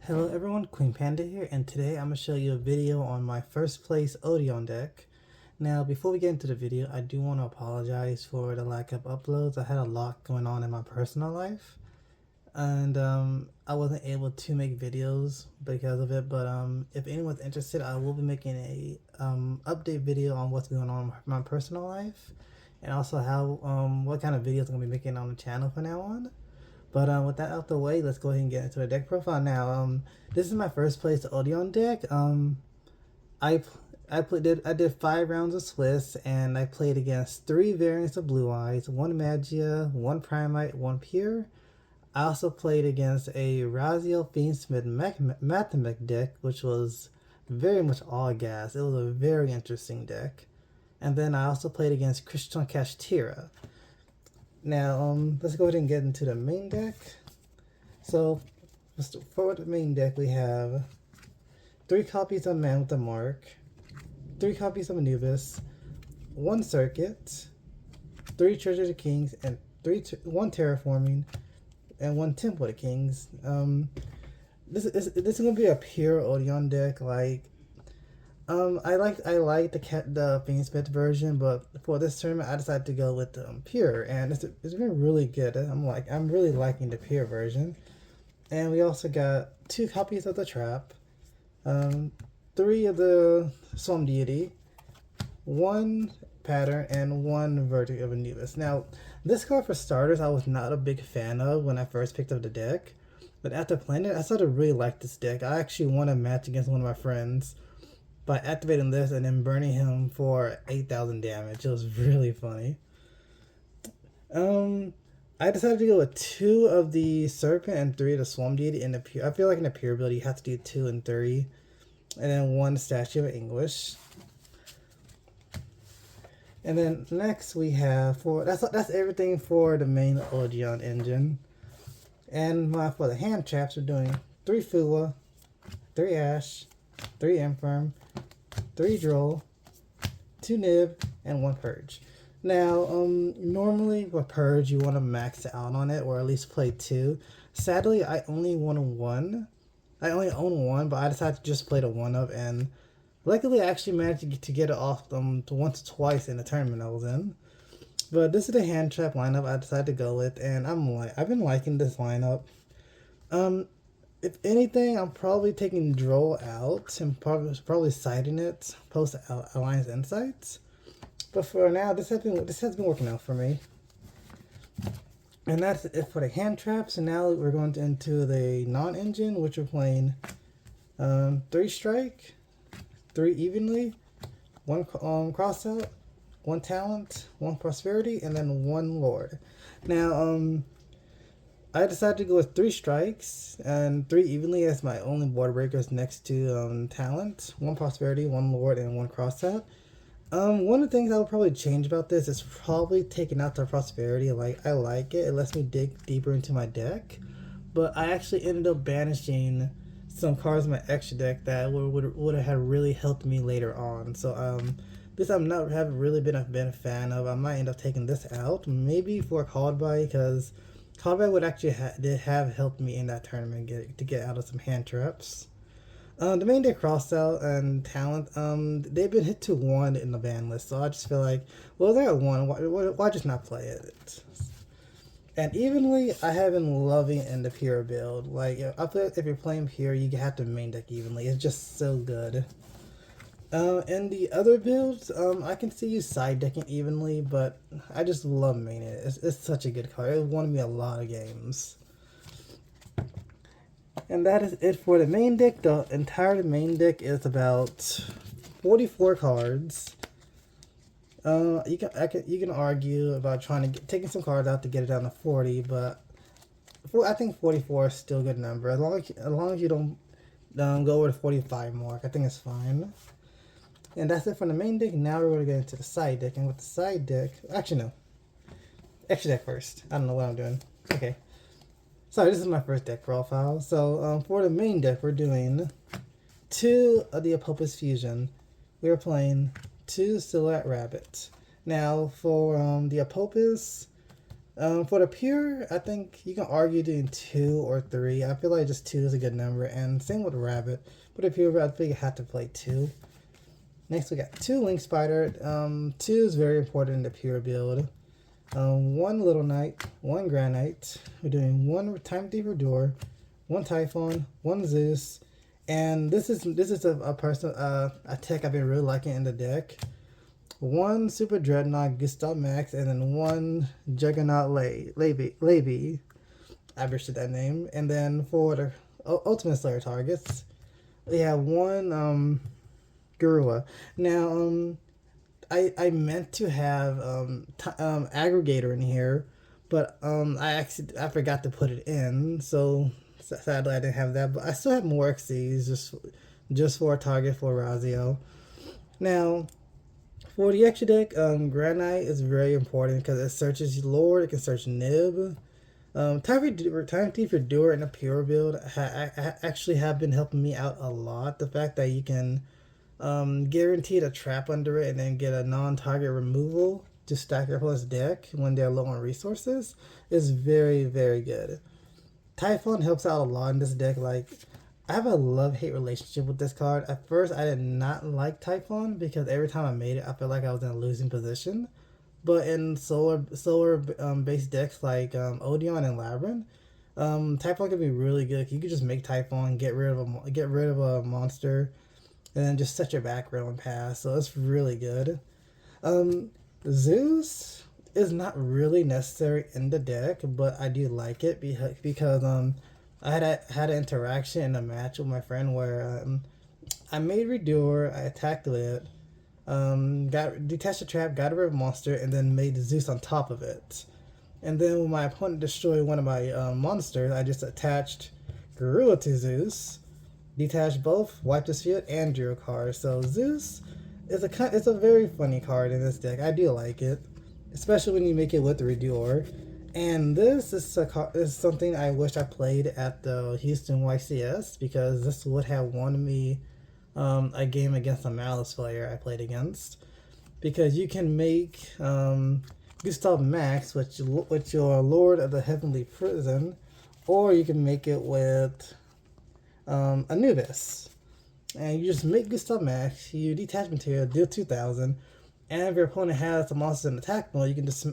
Hello everyone, Queen Panda here, and today I'm going to show you a video on my first place Odion deck. Now, before we get into the video, I do want to apologize for the lack of uploads. I had a lot going on in my personal life, and I wasn't able to make videos because of it, but if anyone's interested, I will be making a update video on what's going on in my personal life, and also how what kind of videos I'm going to be making on the channel from now on. But with that out the way, let's go ahead and get into the deck profile now. This is my first place Odion deck. I did 5 rounds of Swiss, and I played against 3 variants of Blue Eyes, 1 Magia, 1 Primite, 1 Pure. I also played against a Raziel Fiendsmith Mathematic deck, which was very much all gas. It was a very interesting deck. And then I also played against Christian Cashtira. Now, let's go ahead and get into the main deck. So, for the main deck, we have 3 copies of Man with the Mark, 3 copies of Anubis, 1 Circuit, 3 Treasure of the Kings, and 1 Terraforming, and 1 Temple of the Kings. This is gonna be a pure Odion deck. I like the Fiendsmith version, but for this tournament I decided to go with Pure, and it's been really good. I'm really liking the Pure version. And we also got 2 copies of the Trap, 3 of the Swamp Deity, 1 Pattern, and 1 Verdict of Anubis. Now, this card for starters I was not a big fan of when I first picked up the deck, but after playing it I started to really like this deck. I actually won a match against one of my friends by activating this and then burning him for 8,000 damage. It was really funny. I decided to go with 2 of the Serpent and 3 of the Swamp Deity in the Pure. I feel like in the Pure build you have to do 2 and 3, and then 1 Statue of English. And then next we have that's everything for the main Odion engine. And for the hand traps, we're doing 3 Fua, 3 Ash, 3 Infirm, 3 Droll, 2 Nib, and 1 Purge. Now, normally with Purge, you want to max out on it, or at least play 2. Sadly, I only own 1. I only own 1, but I decided to just play the 1 of, and luckily I actually managed to get it off once or twice in the tournament I was in. But this is the hand trap lineup I decided to go with, and I've been liking this lineup. If anything, I'm probably taking Droll out and probably siding it post Alliance Insights. But for now, this has been working out for me. And that's it for the hand traps. And now we're going into the non-engine, which we're playing 3 Strike, 3 Evenly, 1 Cross Out, 1 Talent, 1 Prosperity, and then 1 Lord. Now, I decided to go with 3 Strikes and 3 Evenly as my only board breakers next to Talent, 1 Prosperity, 1 Lord, and 1 Crossout. One of the things I would probably change about this is probably taking out the Prosperity. I like it. It lets me dig deeper into my deck. But I actually ended up banishing some cards in my extra deck that would have really helped me later on. So this haven't really been a fan of. I might end up taking this out, maybe for Called-by, because Called-by would actually have helped me in that tournament to get out of some hand traps. The main deck Crossout and Talent, they've been hit to 1 in the ban list, so I just feel like, well, they're at 1, why just not play it? And Evenly, I have been loving in the Pure build. I feel like if you're playing Pure, you have to main deck Evenly. It's just so good. In the other builds, I can see you side decking Evenly, but I just love maining it. It's such a good card. It won me a lot of games. And that is it for the main deck. The entire main deck is about 44 cards. You can argue about taking some cards out to get it down to 40, but I think 44 is still a good number. As long as you don't go over the 45 mark, I think it's fine. And that's it for the main deck. Now we're going to get into the side deck. And with the side deck, actually no, extra deck first. I don't know what I'm doing. Okay. Sorry, this is my first deck profile. So for the main deck, we're doing 2 of the Apopus Fusion. We're playing 2 Silhouette Rabbit. Now for the Apopus, For the pure, I think you can argue doing 2 or 3. I feel like just 2 is a good number, and same with rabbit. For the pure, I think you have to play 2. Next, we got 2 Link Spider. 2 is very important in the pure build. 1 Little Knight, 1 Grand Knight. We're doing 1 Time Deeper Door, 1 Typhon, 1 Zeus, and this is a person a tech I've been really liking in the deck. 1 Super Dreadnought Gustav Max, and then 1 Juggernaut Levy. I butchered that name. And then for the Ultimate Slayer targets, we have 1 Gurua. Now, I meant to have Aggregator in here, but I forgot to put it in, so sadly I didn't have that. But I still have more XCs just for a target for Razio. Now, for the extra deck, Grand Knight is very important because it searches Lord, it can search Nib. Time Thief for Doer in a pure build actually have been helping me out a lot. The fact that you can guaranteed a trap under it and then get a non-target removal to stack your opponent's deck when they're low on resources is very, very good. Typhon helps out a lot in this deck. Like, I have a love-hate relationship with this card. At first, I did not like Typhon because every time I made it, I felt like I was in a losing position. But in solar based decks like Odion and Labyrinth, Typhon can be really good. You can just make Typhon, get rid of a monster, and then just set your back row and pass. So it's really good. Zeus is not really necessary in the deck, but I do like it because I had an interaction in a match with my friend where I made Redoer, I attacked with it, got detached the trap, got rid of a monster, and then made Zeus on top of it. And then when my opponent destroyed one of my monsters, I just attached Gorilla to Zeus, detached both, wiped his field, and drew a card. So Zeus is it's a very funny card in this deck. I do like it, especially when you make it with the Redoer. And this is something I wish I played at the Houston YCS because this would have won me a game against a Malice player I played against. Because you can make Gustav Max with your Lord of the Heavenly Prison, or you can make it with Anubis. And you just make Gustav Max, you detach material, deal 2,000, and if your opponent has a monster in attack mode, you can just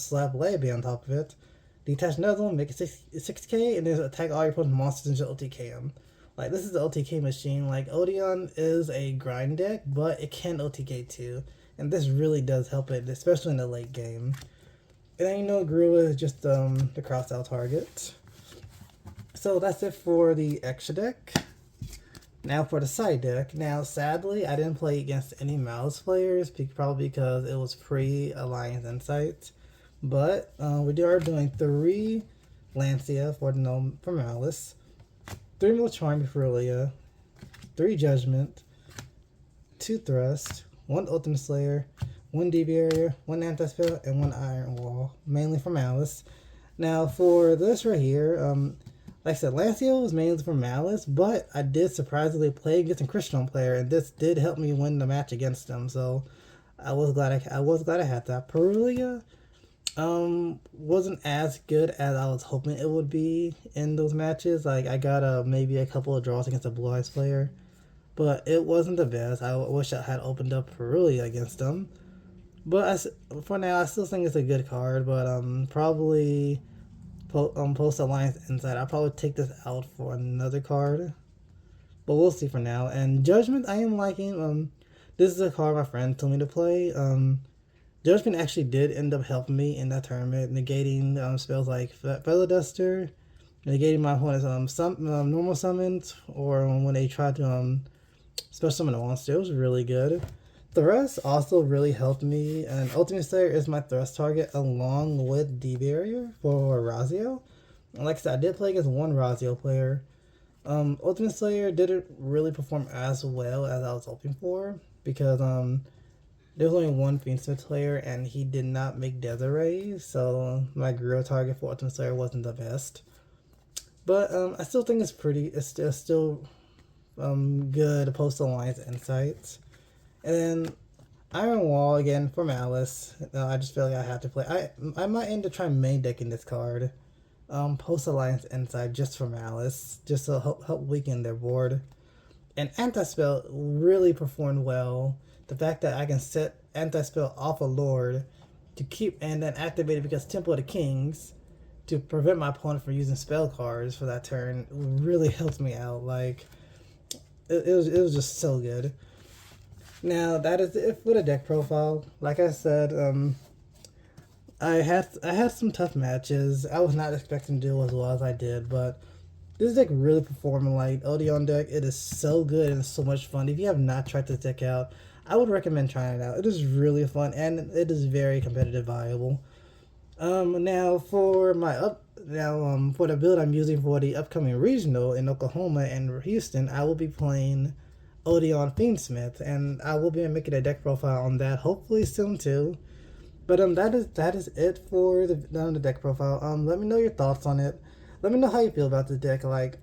slap Labby on top of it, detach another one, make it 6k, and then attack all your opponent's monsters and just OTK them. Like, this is the OTK machine. Like, Odion is a grind deck, but it can OTK too, and this really does help it, especially in the late game. And then, Grua is just the cross-out target. So that's it for the extra deck. Now for the side deck. Now, sadly, I didn't play against any Malice players, probably because it was pre-Alliance Insights. But we are doing 3 Lancia for Malice, 3 more Charm for Ilia, 3 Judgment, 2 Thrust, 1 Ultimate Slayer, 1 D Barrier, 1 Anti-Spell, and 1 Iron Wall, mainly for Malice. Now for this right here, like I said, Lancia was mainly for Malice, but I did surprisingly play against a Christian player, and this did help me win the match against him. So I was glad I had that. Perulia wasn't as good as I was hoping it would be in those matches. Like, I got maybe a couple of draws against a Blue Eyes player, but it wasn't the best. I wish I had opened up Perulia against them. But for now, I still think it's a good card. But probably post Alliance Insight, I'll probably take this out for another card, but we'll see for now. And Judgment, I am liking. This is a card my friend told me to play. Judgment actually did end up helping me in that tournament, negating spells like Feather Duster, negating my opponent's normal summons, or when they tried to special summon a monster. It was really good. Thrust also really helped me, and Ultimate Slayer is my Thrust target along with D Barrier for Razio. And like I said, I did play against 1 Razio player. Ultimate Slayer didn't really perform as well as I was hoping for because there was only 1 Fiendsmith player and he did not make Desiree, so my Guru target for Ultimate Slayer wasn't the best. But I still think it's still good post Alliance Insights. And then Iron Wall again for Malice. I just feel like I have to play. I might end up trying main decking this card. Post Alliance Inside just for Malice, just to help weaken their board. And Anti-Spell really performed well. The fact that I can set Anti-Spell off a Lord to keep and then activate it because Temple of the Kings to prevent my opponent from using spell cards for that turn really helped me out. Like it was just so good. Now that is it for the deck profile. Like I said, I had some tough matches. I was not expecting to do as well as I did, but this deck really performed like Odion deck. It is so good and so much fun. If you have not tried this deck out, I would recommend trying it out. It is really fun and it is very competitive viable. Now for for the build I'm using for the upcoming regional in Oklahoma and Houston, I will be playing Odion Fiendsmith, and I will be making a deck profile on that hopefully soon too. But that is it for the deck profile. Let me know your thoughts on it. Let me know how you feel about the deck. Like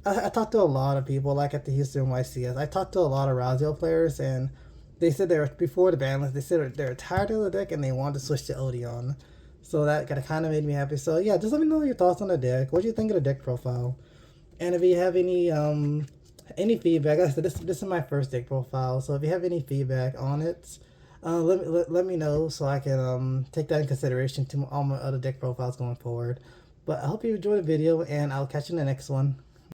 I talked to a lot of people, like at the Houston YCS. I talked to a lot of Razio players, and they said they were before the ban list. They said they're tired of the deck and they wanted to switch to Odion. So that kind of made me happy. So yeah, just let me know your thoughts on the deck. What do you think of the deck profile? And if you have any feedback, like I said, this is my first deck profile. So if you have any feedback on it, let me know so I can take that in consideration to all my other deck profiles going forward. But I hope you enjoyed the video, and I'll catch you in the next one.